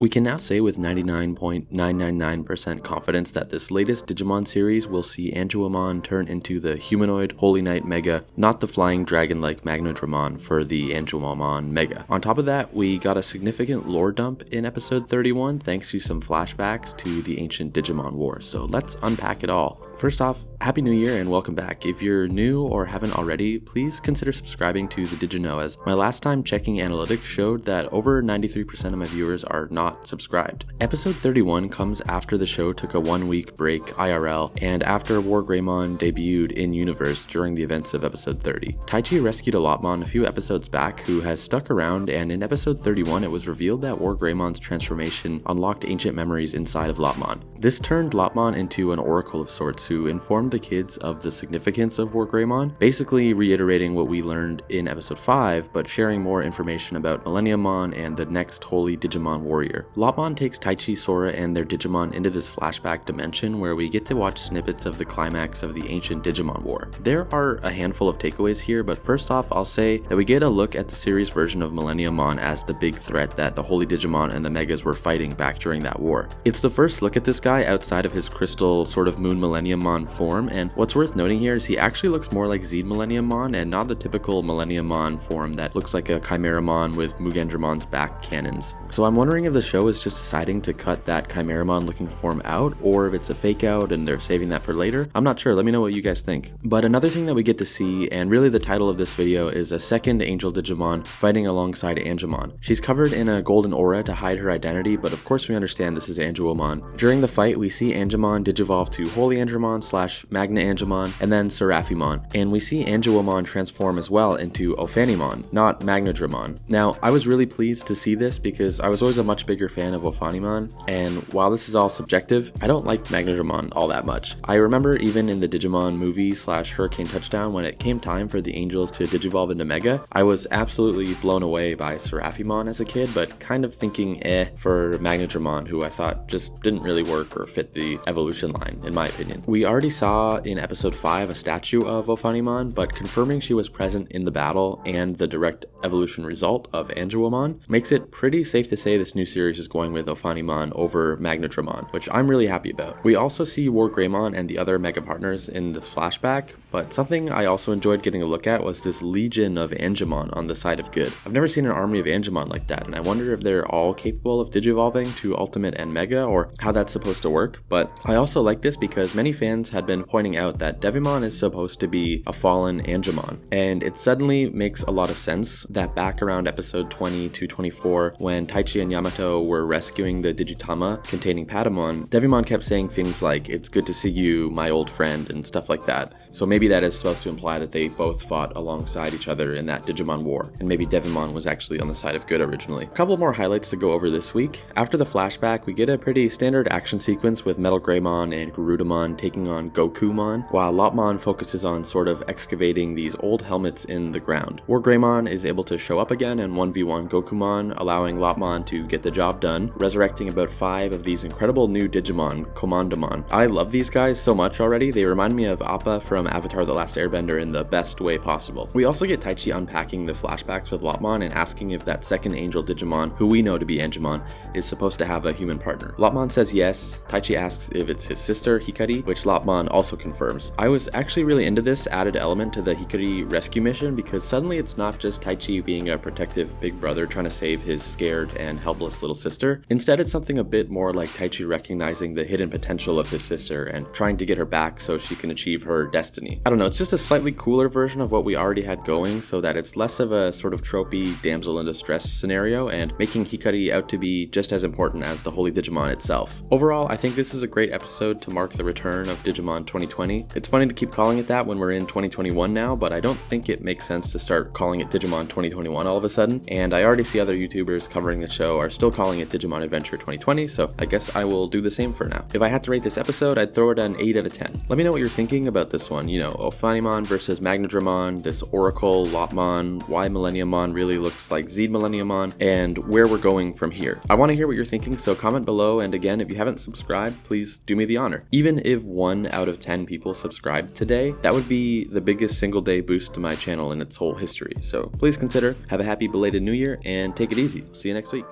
We can now say with 99.999% confidence that this latest Digimon series will see Angelmon turn into the humanoid Holy Knight Mega, not the flying dragon-like Magnadramon for the Angelmon Mega. On top of that, we got a significant lore dump in episode 31 thanks to some flashbacks to the ancient Digimon War, so let's unpack it all. First off, Happy New Year and welcome back. If you're new or haven't already, please consider subscribing to the DigiKnow, as my last time checking analytics showed that over 93% of my viewers are not subscribed. Episode 31 comes after the show took a 1-week break IRL and after War Greymon debuted in universe during the events of episode 30. Taichi rescued a Lopmon a few episodes back who has stuck around, and in episode 31 it was revealed that War Greymon's transformation unlocked ancient memories inside of Lopmon. This turned Lopmon into an oracle of sorts who informed the kids of the significance of War Greymon, basically reiterating what we learned in episode 5, but sharing more information about Millenniummon and the next holy Digimon warrior. Lopmon takes Taichi, Sora, and their Digimon into this flashback dimension where we get to watch snippets of the climax of the ancient Digimon War. There are a handful of takeaways here, but first off, I'll say that we get a look at the series version of Millenniummon as the big threat that the holy Digimon and the Megas were fighting back during that war. It's the first look at this guy outside of his crystal sort of moon Millenniummon form, and what's worth noting here is he actually looks more like Zed Millenniummon and not the typical Millenniummon form that looks like a Chimeramon with Mugendramon's back cannons. So I'm wondering if the show is just deciding to cut that Chimeramon looking form out, or if it's a fake out and they're saving that for later. I'm not sure, let me know what you guys think. But another thing that we get to see, and really the title of this video, is a second Angel Digimon fighting alongside Angemon. She's covered in a golden aura to hide her identity, but of course we understand this is Angelmon. During the fight, we see Angemon digivolve to Holy Angemon / Magna Angemon, and then Seraphimon, and we see Angelmon transform as well into Ophanimon, not Magnadramon. Now, I was really pleased to see this because I was always a much bigger fan of Ophanimon, and while this is all subjective, I don't like Magnadramon all that much. I remember even in the Digimon movie / Hurricane Touchdown, when it came time for the angels to digivolve into Mega, I was absolutely blown away by Seraphimon as a kid, but kind of thinking for Magnadramon, who I thought just didn't really work or fit the evolution line, in my opinion. We already saw in episode 5 a statue of Ophanimon, but confirming she was present in the battle and the direct evolution result of Angelmon makes it pretty safe to say this new series is going with Ophanimon over Magnadramon, which I'm really happy about. We also see War Greymon and the other Mega partners in the flashback, but something I also enjoyed getting a look at was this legion of Angemon on the side of good. I've never seen an army of Angemon like that, and I wonder if they're all capable of digivolving to Ultimate and Mega, or how that's supposed to work. But I also like this because many fans had been pointing out that Devimon is supposed to be a fallen Angemon, and it suddenly makes a lot of sense that back around episode 20 to 24, when Taichi and Yamato were rescuing the Digitama containing Patamon, Devimon kept saying things like, "It's good to see you, my old friend," and stuff like that. So maybe that is supposed to imply that they both fought alongside each other in that Digimon War, and maybe Devimon was actually on the side of good originally. A couple more highlights to go over this week. After the flashback, we get a pretty standard action sequence with Metal Greymon and Garudamon taking on Gokumon, while Lopmon focuses on sort of excavating these old helmets in the ground. War Greymon is able to show up again and 1v1 Gokumon, allowing Lopmon to get the job done, resurrecting about 5 of these incredible new Digimon, Commandamon. I love these guys so much already. They remind me of Appa from Avatar: The Last Airbender in the best way possible. We also get Taichi unpacking the flashbacks with Lopmon and asking if that second Angel Digimon, who we know to be Angemon, is supposed to have a human partner. Lopmon says yes. Taichi asks if it's his sister, Hikari, which Lopmon also confirms. I was actually really into this added element to the Hikari rescue mission because suddenly it's not just Taichi being a protective big brother trying to save his scared and helpless little sister. Instead, it's something a bit more like Taichi recognizing the hidden potential of his sister and trying to get her back so she can achieve her destiny. I don't know, it's just a slightly cooler version of what we already had going, so that it's less of a sort of tropey damsel in distress scenario and making Hikari out to be just as important as the holy Digimon itself. Overall, I think this is a great episode to mark the return of Digimon 2020. It's funny to keep calling it that when we're in 2021 now, but I don't think it makes sense to start calling it Digimon 2021 all of a sudden, and I already see other YouTubers covering the show are still calling it Digimon Adventure 2020, so I guess I will do the same for now. If I had to rate this episode, I'd throw it an 8 out of 10. Let me know what you're thinking about this one. You know, Ophanimon versus Magnadramon, this Oracle, Lopmon, why Millenniummon really looks like Zed Millenniummon, and where we're going from here. I want to hear what you're thinking, so comment below, and again, if you haven't subscribed, please do me the honor. Even if 1 out of 10 people subscribed today, that would be the biggest single day boost to my channel in its whole history. So please consider. Have a happy belated New Year and take it easy. See you next week.